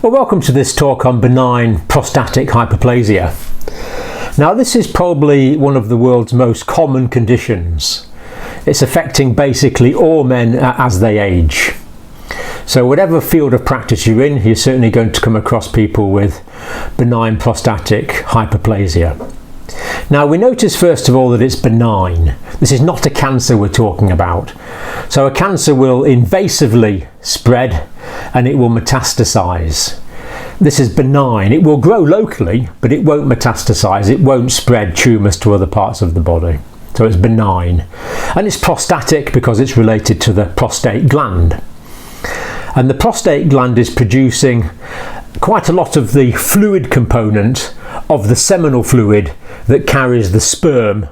Well, welcome to this talk on benign prostatic hyperplasia. Now, this is probably one of the world's most common conditions. It's affecting basically all men as they age. So whatever field of practice you're in, you're certainly going to come across people with benign prostatic hyperplasia. Now, we notice first of all that it's benign. This is not a cancer we're talking about. So a cancer will invasively spread and it will metastasize. This is benign. It will grow locally, but it won't metastasize. It won't spread tumours to other parts of the body. So it's benign. And it's prostatic because it's related to the prostate gland. And the prostate gland is producing quite a lot of the fluid component of the seminal fluid that carries the sperm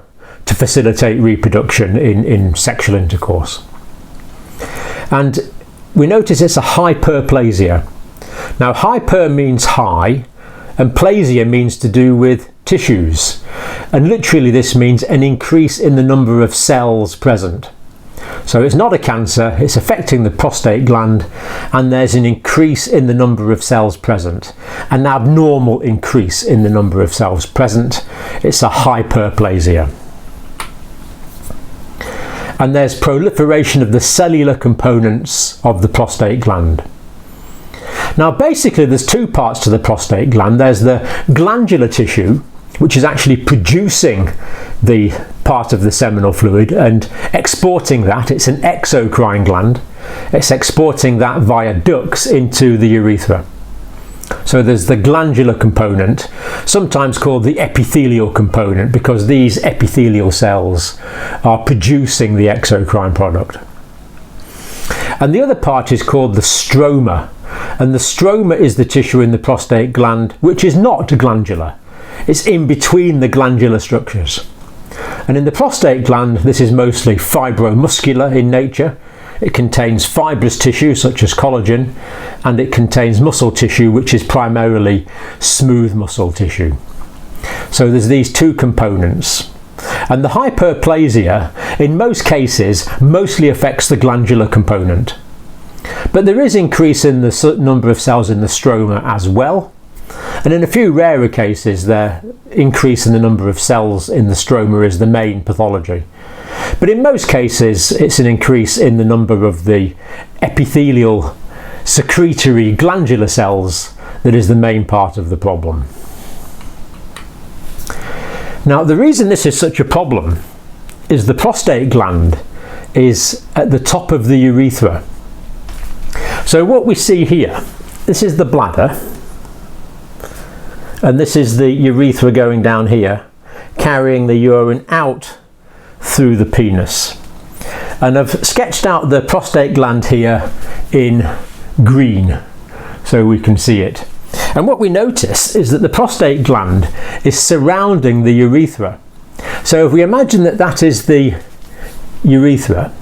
to facilitate reproduction in sexual intercourse. And we notice it's a hyperplasia. Now, hyper means high and plasia means to do with tissues. And literally this means an increase in the number of cells present. So it's not a cancer, it's affecting the prostate gland and there's an increase in the number of cells present. An abnormal increase in the number of cells present. It's a hyperplasia. And there's proliferation of the cellular components of the prostate gland. Now, basically there's two parts to the prostate gland. There's the glandular tissue, which is actually producing the part of the seminal fluid and exporting that. It's an exocrine gland. It's exporting that via ducts into the urethra. So there's the glandular component, sometimes called the epithelial component, because these epithelial cells are producing the exocrine product. And the other part is called the stroma. And the stroma is the tissue in the prostate gland which is not glandular. It's in between the glandular structures. And in the prostate gland, this is mostly fibromuscular in nature. It contains fibrous tissue such as collagen, and it contains muscle tissue which is primarily smooth muscle tissue. So there's these two components. And the hyperplasia, in most cases, mostly affects the glandular component. But there is increase in the number of cells in the stroma as well. And in a few rarer cases, the increase in the number of cells in the stroma is the main pathology. But in most cases, it's an increase in the number of the epithelial secretory glandular cells that is the main part of the problem. Now, the reason this is such a problem is the prostate gland is at the top of the urethra. So what we see here, this is the bladder, and this is the urethra going down here, carrying the urine out through the penis. And I've sketched out the prostate gland here in green so we can see it. And what we notice is that the prostate gland is surrounding the urethra. So if we imagine that that is the urethra,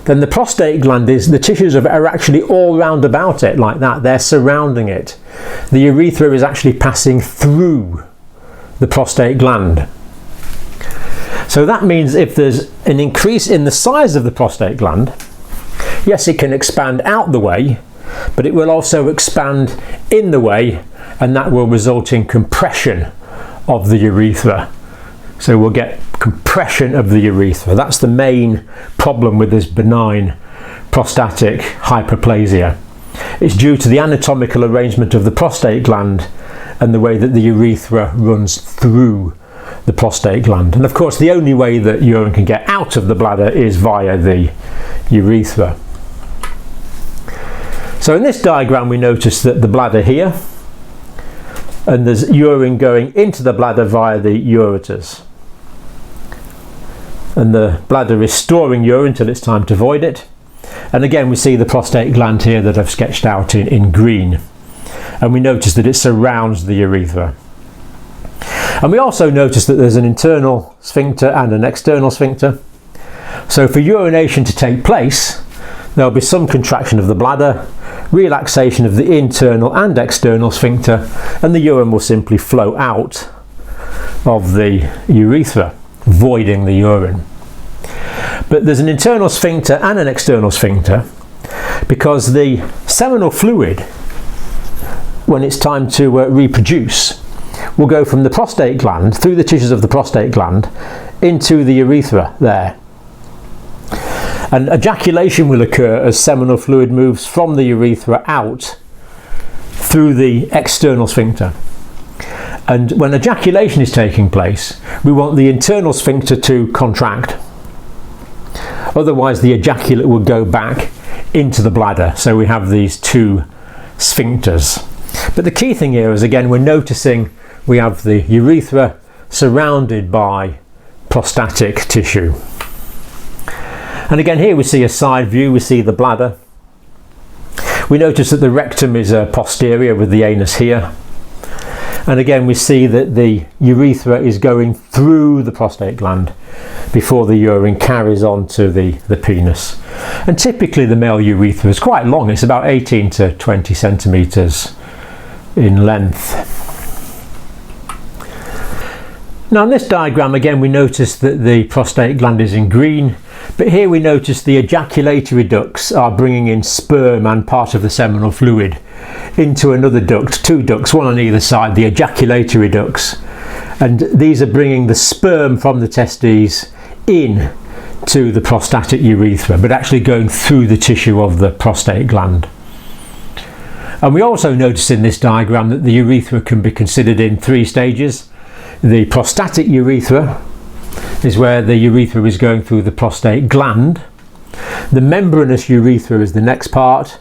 then the prostate gland the tissues are actually all round about it like that. They're surrounding it. The urethra is actually passing through the prostate gland. So that means if there's an increase in the size of the prostate gland, yes, it can expand out the way, but it will also expand in the way, and that will result in compression of the urethra. So we'll get compression of the urethra. That's the main problem with this benign prostatic hyperplasia. It's due to the anatomical arrangement of the prostate gland and the way that the urethra runs through the prostate gland. And of course, the only way that urine can get out of the bladder is via the urethra. So in this diagram, we notice that the bladder here, and there's urine going into the bladder via the ureters. And the bladder is storing urine till it's time to void it. And again, we see the prostate gland here that I've sketched out in green. And we notice that it surrounds the urethra. And we also notice that there's an internal sphincter and an external sphincter. So for urination to take place, there'll be some contraction of the bladder, relaxation of the internal and external sphincter, and the urine will simply flow out of the urethra, voiding the urine. But there's an internal sphincter and an external sphincter because the seminal fluid when it's time to reproduce, will go from the prostate gland, through the tissues of the prostate gland, into the urethra there. And ejaculation will occur as seminal fluid moves from the urethra out through the external sphincter. And when ejaculation is taking place, we want the internal sphincter to contract. Otherwise the ejaculate will go back into the bladder. So we have these two sphincters. But the key thing here is, again, we're noticing we have the urethra surrounded by prostatic tissue. And again, here we see a side view, we see the bladder. We notice that the rectum is posterior with the anus here. And again, we see that the urethra is going through the prostate gland before the urine carries on to the penis. And typically the male urethra is quite long, it's about 18 to 20 centimetres in length. Now in this diagram, again, we notice that the prostate gland is in green, but here we notice the ejaculatory ducts are bringing in sperm and part of the seminal fluid into another duct, two ducts, one on either side, the ejaculatory ducts. And these are bringing the sperm from the testes in to the prostatic urethra, but actually going through the tissue of the prostate gland. And we also notice in this diagram that the urethra can be considered in three stages. The prostatic urethra is where the urethra is going through the prostate gland. The membranous urethra is the next part,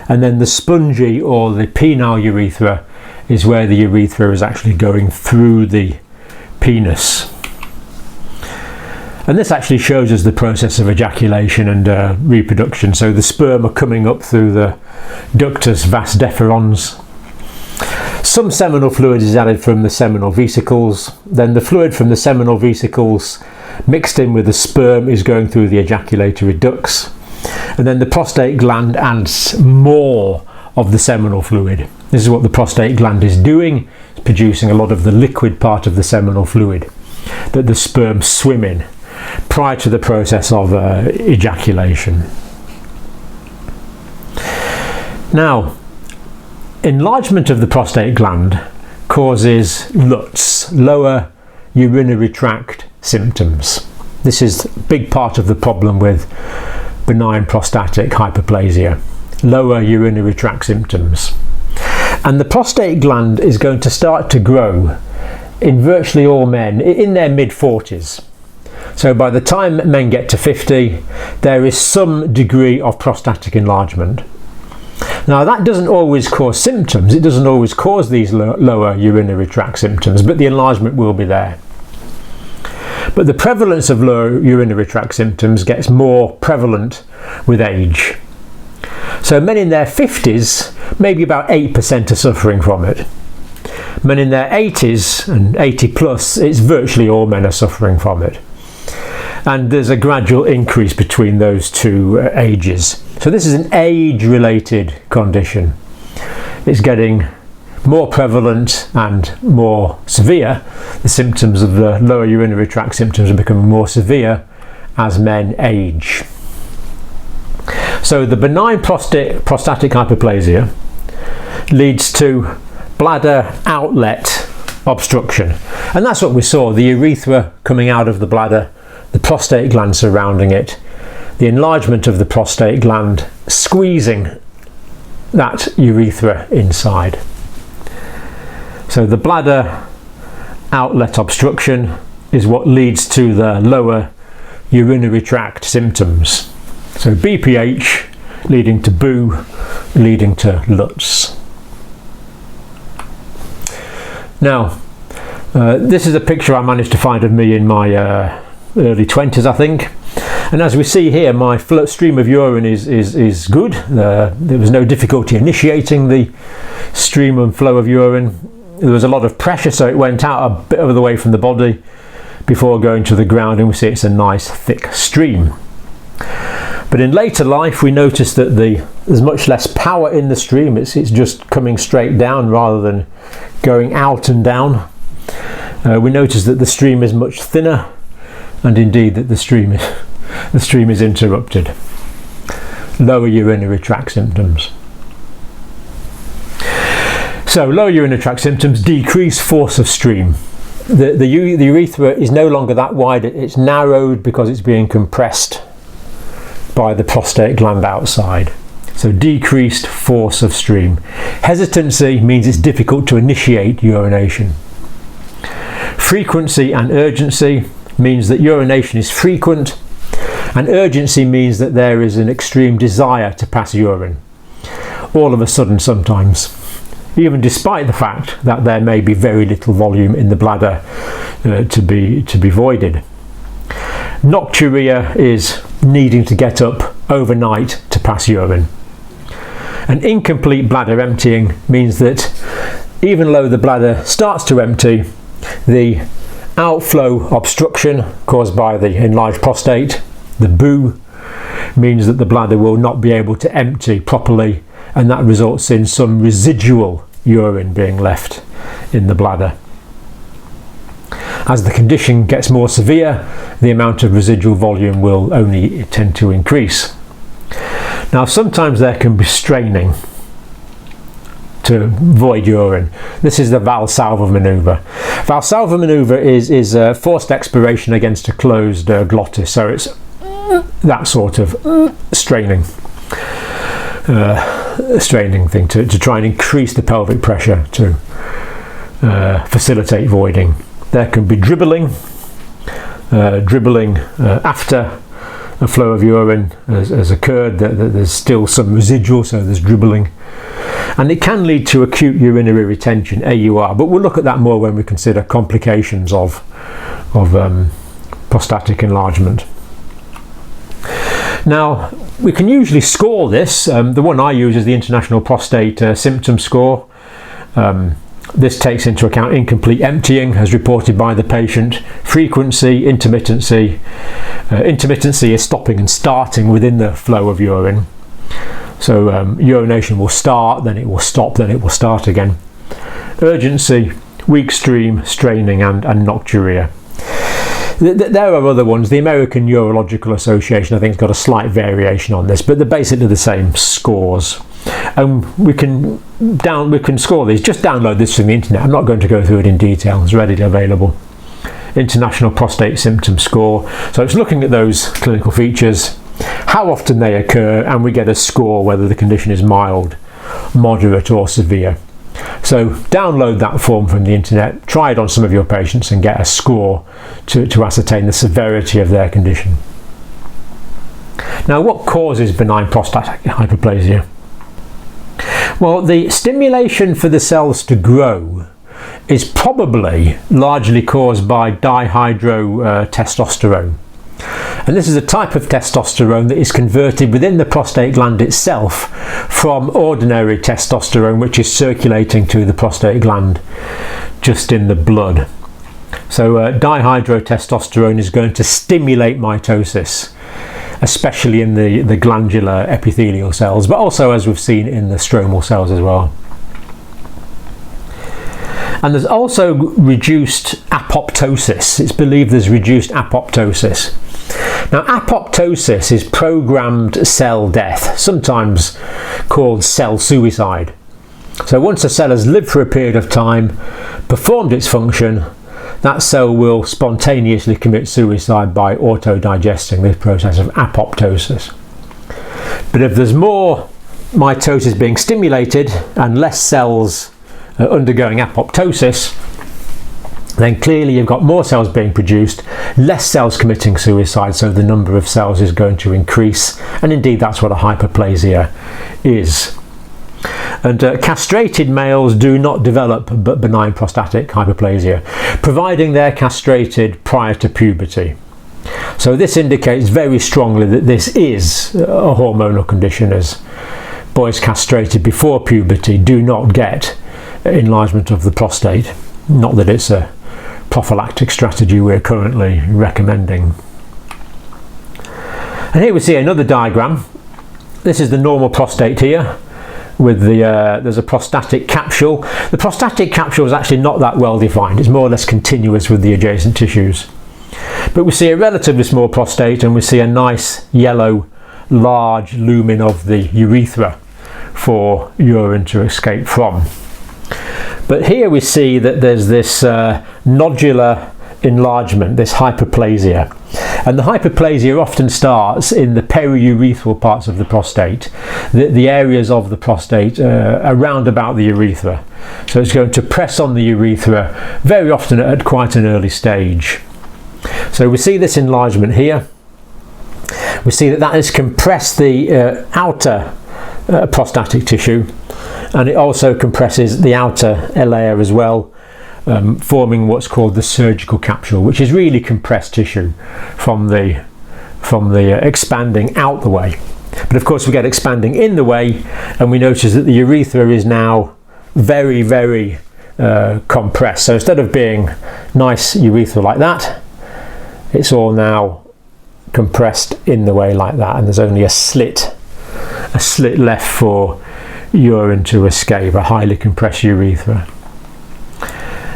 and then the spongy or the penile urethra is where the urethra is actually going through the penis. And this actually shows us the process of ejaculation and reproduction. So the sperm are coming up through the ductus vas deferens. Some seminal fluid is added from the seminal vesicles. Then the fluid from the seminal vesicles mixed in with the sperm is going through the ejaculatory ducts. And then the prostate gland adds more of the seminal fluid. This is what the prostate gland is doing. It's producing a lot of the liquid part of the seminal fluid that the sperm swim in prior to the process of ejaculation. Now, enlargement of the prostate gland causes LUTS, lower urinary tract symptoms. This is a big part of the problem with benign prostatic hyperplasia, lower urinary tract symptoms. And the prostate gland is going to start to grow in virtually all men in their mid-40s. So by the time men get to 50, there is some degree of prostatic enlargement. Now that doesn't always cause symptoms, it doesn't always cause these lower urinary tract symptoms, but the enlargement will be there. But the prevalence of lower urinary tract symptoms gets more prevalent with age. So men in their 50s, maybe about 8% are suffering from it. Men in their 80s and 80 plus, it's virtually all men are suffering from it. And there's a gradual increase between those two ages. So this is an age-related condition. It's getting more prevalent and more severe. The symptoms of the lower urinary tract symptoms are becoming more severe as men age. So the benign prostatic hyperplasia leads to bladder outlet obstruction. And that's what we saw, the urethra coming out of the bladder, the prostate gland surrounding it, the enlargement of the prostate gland squeezing that urethra inside. So the bladder outlet obstruction is what leads to the lower urinary tract symptoms. So BPH leading to BOO, leading to LUTS. Now, this is a picture I managed to find of me in my early 20s, I think. And as we see here, my stream of urine is good. There was no difficulty initiating the stream and flow of urine. There was a lot of pressure, so it went out a bit of the way from the body before going to the ground, and we see it's a nice thick stream. But in later life, we notice that there's much less power in the stream. It's just coming straight down rather than going out and down. We notice that the stream is much thinner, and indeed that the stream is interrupted. Lower urinary tract symptoms. So lower urinary tract symptoms: decreased force of stream. The urethra is no longer that wide, it's narrowed because it's being compressed by the prostate gland outside. So decreased force of stream. Hesitancy means it's difficult to initiate urination. Frequency and urgency means that urination is frequent, and urgency means that there is an extreme desire to pass urine, all of a sudden sometimes, even despite the fact that there may be very little volume in the bladder to be voided. Nocturia is needing to get up overnight to pass urine. An incomplete bladder emptying means that even though the bladder starts to empty, the outflow obstruction caused by the enlarged prostate, the BOO, means that the bladder will not be able to empty properly, and that results in some residual urine being left in the bladder. As the condition gets more severe, the amount of residual volume will only tend to increase. Now, sometimes there can be straining to void urine. This is the Valsalva manoeuvre. Valsalva manoeuvre is a forced expiration against a closed glottis, so it's that sort of straining thing to try and increase the pelvic pressure to facilitate voiding. There can be dribbling after a flow of urine has occurred, there's still some residual, so there's dribbling, and it can lead to acute urinary retention, AUR, but we'll look at that more when we consider complications of prostatic enlargement. Now, we can usually score this. The one I use is the International Prostate Symptom score. This takes into account incomplete emptying as reported by the patient, frequency, intermittency. Intermittency is stopping and starting within the flow of urine. So urination will start, then it will stop, then it will start again. Urgency, weak stream, straining, and nocturia. There are other ones. The American Urological Association, I think, has got a slight variation on this, but they're basically the same scores. We can score these. Just download this from the internet. I'm not going to go through it in detail. It's readily available. International Prostate Symptom Score. So it's looking at those clinical features, how often they occur, and we get a score whether the condition is mild, moderate, or severe. So download that form from the internet, try it on some of your patients and get a score to ascertain the severity of their condition. Now, what causes benign prostatic hyperplasia? Well, the stimulation for the cells to grow is probably largely caused by dihydrotestosterone. And this is a type of testosterone that is converted within the prostate gland itself from ordinary testosterone, which is circulating to the prostate gland just in the blood. So dihydrotestosterone is going to stimulate mitosis, especially in the glandular epithelial cells, but also, as we've seen, in the stromal cells as well. And there's also reduced apoptosis. It's believed there's reduced apoptosis. Now, apoptosis is programmed cell death, sometimes called cell suicide. So once a cell has lived for a period of time, performed its function, that cell will spontaneously commit suicide by autodigesting, this process of apoptosis. But if there's more mitosis being stimulated and less cells undergoing apoptosis, then clearly you've got more cells being produced, less cells committing suicide, so the number of cells is going to increase, and indeed that's what a hyperplasia is. And castrated males do not develop benign prostatic hyperplasia, providing they're castrated prior to puberty. So this indicates very strongly that this is a hormonal condition, as boys castrated before puberty do not get enlargement of the prostate. Not that it's a prophylactic strategy we're currently recommending. And here we see another diagram. This is the normal prostate here, with there's a prostatic capsule. The prostatic capsule is actually not that well defined. It's more or less continuous with the adjacent tissues. But we see a relatively small prostate, and we see a nice yellow large lumen of the urethra for urine to escape from. But here we see that there's this nodular enlargement, this hyperplasia. And the hyperplasia often starts in the periurethral parts of the prostate, the areas of the prostate around about the urethra. So it's going to press on the urethra very often at quite an early stage. So we see this enlargement here. We see that has compressed the outer prostatic tissue, and it also compresses the outer layer as well, forming what's called the surgical capsule, which is really compressed tissue from the expanding out the way. But of course we get expanding in the way, and we notice that the urethra is now very, very compressed. So instead of being nice urethra like that, it's all now compressed in the way like that, and there's only a slit left for urine to escape, a highly compressed urethra.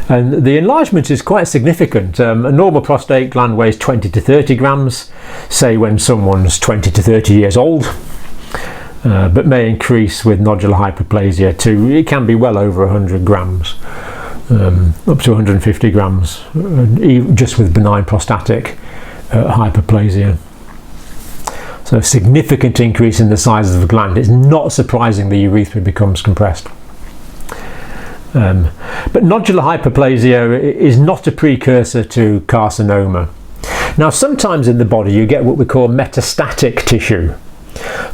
And the enlargement is quite significant. A normal prostate gland weighs 20 to 30 grams, say when someone's 20 to 30 years old, but may increase with nodular hyperplasia to, it can be well over 100 grams, up to 150 grams, just with benign prostatic hyperplasia. So a significant increase in the size of the gland. It's not surprising the urethra becomes compressed. But nodular hyperplasia is not a precursor to carcinoma. Now sometimes in the body you get what we call metastatic tissue.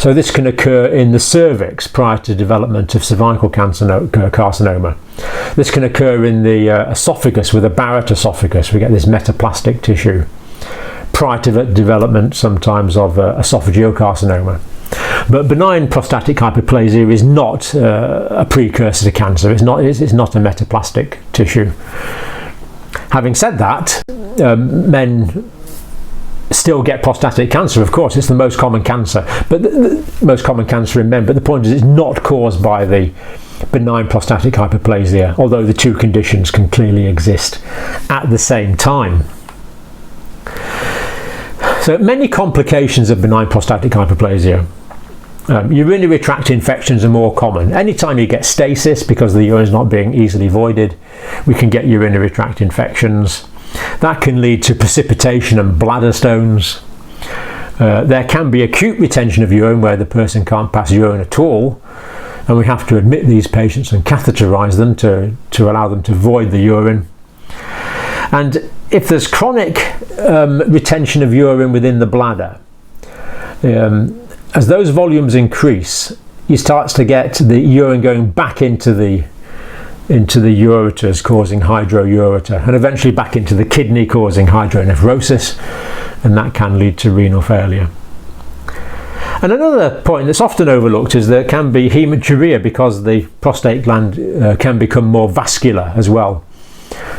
So this can occur in the cervix prior to development of cervical carcinoma. This can occur in the esophagus with a Barrett esophagus. We get this metaplastic tissue prior to the development sometimes of esophageal carcinoma. But benign prostatic hyperplasia is not a precursor to cancer. It's not a metaplastic tissue. Having said that, men still get prostatic cancer. Of course, it's the most common cancer, but the most common cancer in men. But the point is, it's not caused by the benign prostatic hyperplasia, although the two conditions can clearly exist at the same time. So many complications of benign prostatic hyperplasia. Urinary tract infections are more common. Anytime you get stasis because the urine is not being easily voided, we can get urinary tract infections. That can lead to precipitation and bladder stones. There can be acute retention of urine where the person can't pass urine at all, and we have to admit these patients and catheterize them to allow them to void the urine. And if there's chronic retention of urine within the bladder, as those volumes increase, you start to get the urine going back into the ureters, causing hydroureter, and eventually back into the kidney, causing hydronephrosis, and that can lead to renal failure. And another point that's often overlooked is there can be hematuria because the prostate gland can become more vascular as well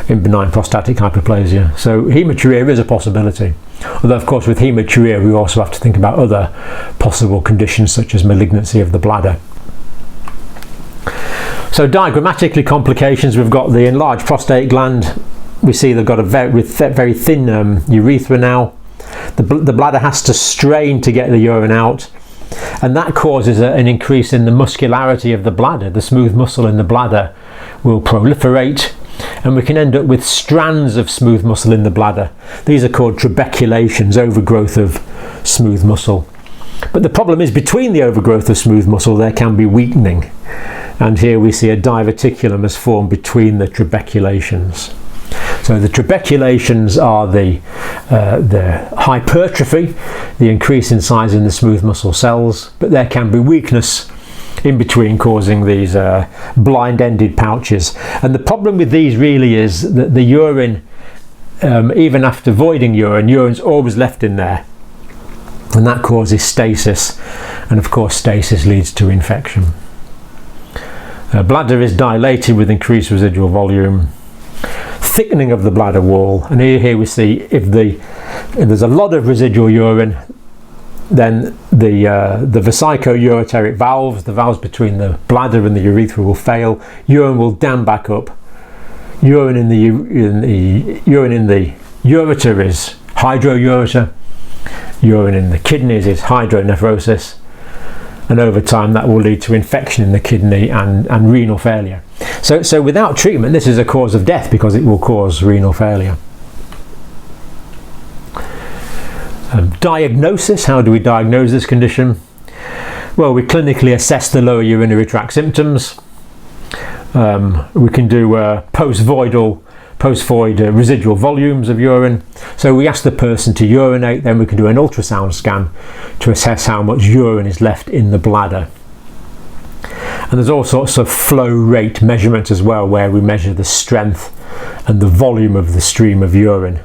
in benign prostatic hyperplasia. So hematuria is a possibility. Although of course with hematuria we also have to think about other possible conditions such as malignancy of the bladder. So diagrammatically complications, we've got the enlarged prostate gland. We see they've got a very thin urethra now. The bladder has to strain to get the urine out, and that causes an increase in the muscularity of the bladder. The smooth muscle in the bladder will proliferate, and we can end up with strands of smooth muscle in the bladder. These are called trabeculations, overgrowth of smooth muscle. But the problem is, between the overgrowth of smooth muscle there can be weakening, and here we see a diverticulum has formed between the trabeculations. So the trabeculations are the hypertrophy, the increase in size in the smooth muscle cells, but there can be weakness in between, causing these blind-ended pouches. And the problem with these really is that the urine, even after voiding urine's always left in there, and that causes stasis, and of course stasis leads to infection. Bladder is dilated with increased residual volume, thickening of the bladder wall, and here we see if there's a lot of residual urine, then the vesico-ureteric valves, the valves between the bladder and the urethra, will fail. Urine will dam back up. Urine in the ureter is hydroureter. Urine in the kidneys is hydronephrosis. and over time that will lead to infection in the kidney and renal failure. So without treatment, this is a cause of death because it will cause renal failure. Diagnosis, how do we diagnose this condition? Well, we clinically assess the lower urinary tract symptoms. We can do post-void residual volumes of urine. So we ask the person to urinate, then we can do an ultrasound scan to assess how much urine is left in the bladder. And there's all sorts of flow rate measurements as well, where we measure the strength and the volume of the stream of urine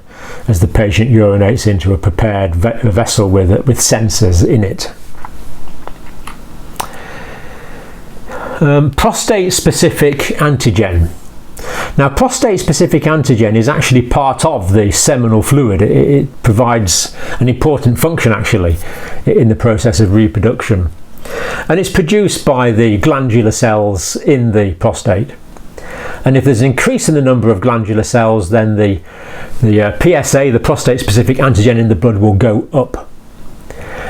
as the patient urinates into a prepared vessel with sensors in it. Prostate-specific antigen. Now, prostate-specific antigen is actually part of the seminal fluid. It provides an important function actually in the process of reproduction. And it's produced by the glandular cells in the prostate. And if there's an increase in the number of glandular cells, then the PSA, the prostate-specific antigen in the blood, will go up.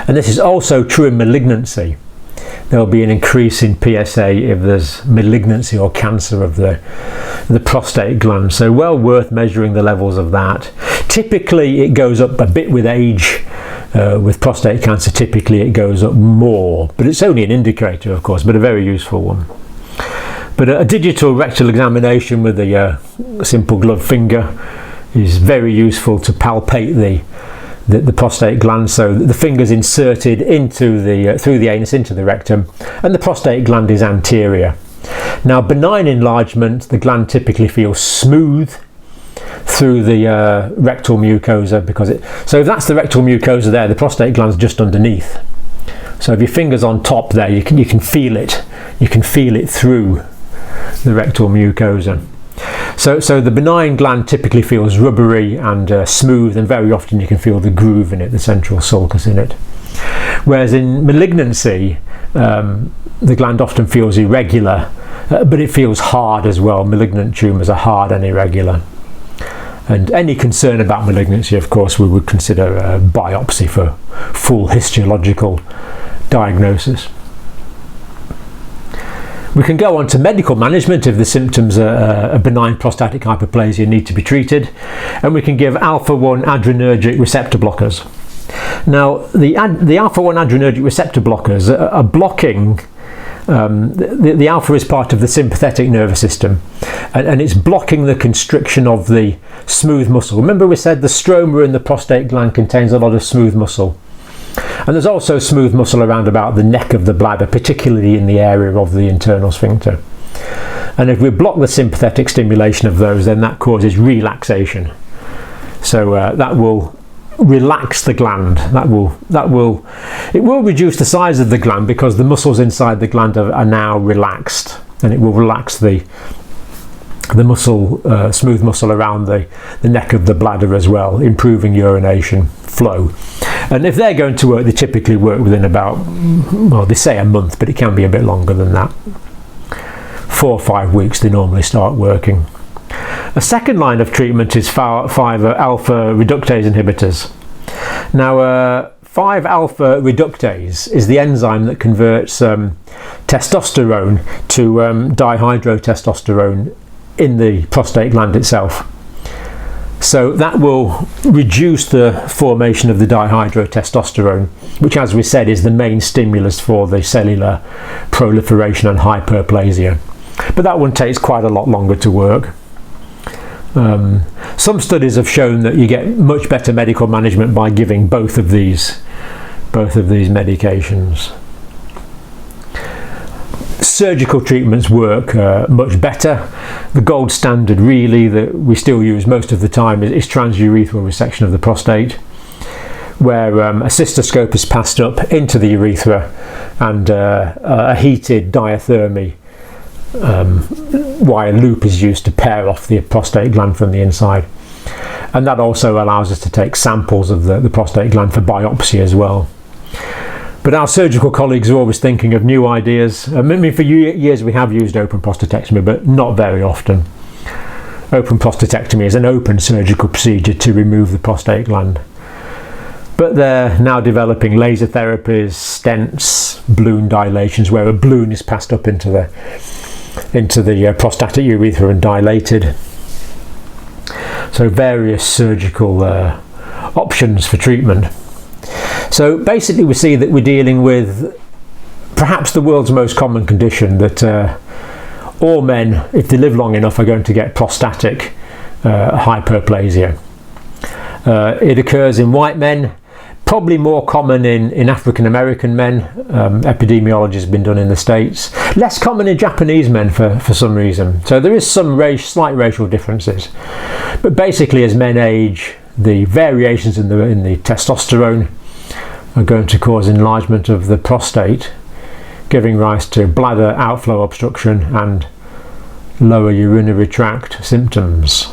And this is also true in malignancy. There will be an increase in PSA if there's malignancy or cancer of the prostate gland. So well worth measuring the levels of that. Typically it goes up a bit with age. With prostate cancer, typically it goes up more, but it's only an indicator, of course, but a very useful one. But a digital rectal examination with a simple gloved finger is very useful to palpate the prostate gland. So the finger's inserted into through the anus into the rectum, and the prostate gland is anterior. Now, benign enlargement, the gland typically feels smooth through the rectal mucosa, so if that's the rectal mucosa there, the prostate gland's just underneath. So if your finger's on top there, you can feel it. You can feel it through the rectal mucosa. So the benign gland typically feels rubbery and smooth, and very often you can feel the groove in it, the central sulcus in it. Whereas in malignancy, the gland often feels irregular, but it feels hard as well. Malignant tumours are hard and irregular. And any concern about malignancy, of course, we would consider a biopsy for full histological diagnosis. We can go on to medical management if the symptoms are benign prostatic hyperplasia need to be treated, and we can give alpha-1 adrenergic receptor blockers. Now, the alpha-1 adrenergic receptor blockers are blocking. The alpha is part of the sympathetic nervous system, and it's blocking the constriction of the smooth muscle. Remember, we said the stroma in the prostate gland contains a lot of smooth muscle, and there's also smooth muscle around about the neck of the bladder, particularly in the area of the internal sphincter. And if we block the sympathetic stimulation of those, then that causes relaxation. So that will relax the gland. It will reduce the size of the gland because the muscles inside the gland are now relaxed, and it will relax the muscle, smooth muscle around the neck of the bladder as well, improving urination flow. And if they're going to work, they typically work within about, well, they say a month, but it can be a bit longer than that. 4 or 5 weeks they normally start working. A second line of treatment is 5-alpha reductase inhibitors. Now, 5-alpha reductase is the enzyme that converts testosterone to dihydrotestosterone in the prostate gland itself. So that will reduce the formation of the dihydrotestosterone, which, as we said, is the main stimulus for the cellular proliferation and hyperplasia. But that one takes quite a lot longer to work. Some studies have shown that you get much better medical management by giving both of these medications. Surgical treatments work much better. The gold standard really that we still use most of the time is transurethral resection of the prostate, where a cystoscope is passed up into the urethra and a heated diathermy wire loop is used to pair off the prostate gland from the inside, and that also allows us to take samples of the prostate gland for biopsy as well. But our surgical colleagues are always thinking of new ideas. I mean, for years we have used open prostatectomy, but not very often. Open prostatectomy is an open surgical procedure to remove the prostate gland. But they're now developing laser therapies, stents, balloon dilations, where a balloon is passed up into the prostatic urethra and dilated. So various surgical options for treatment. So basically we see that we're dealing with perhaps the world's most common condition, that all men, if they live long enough, are going to get prostatic hyperplasia. It occurs in white men, probably more common in African American men. Epidemiology has been done in the States. Less common in Japanese men for some reason. So there is some slight racial differences. But basically, as men age, the variations in the testosterone are going to cause enlargement of the prostate, giving rise to bladder outflow obstruction and lower urinary tract symptoms.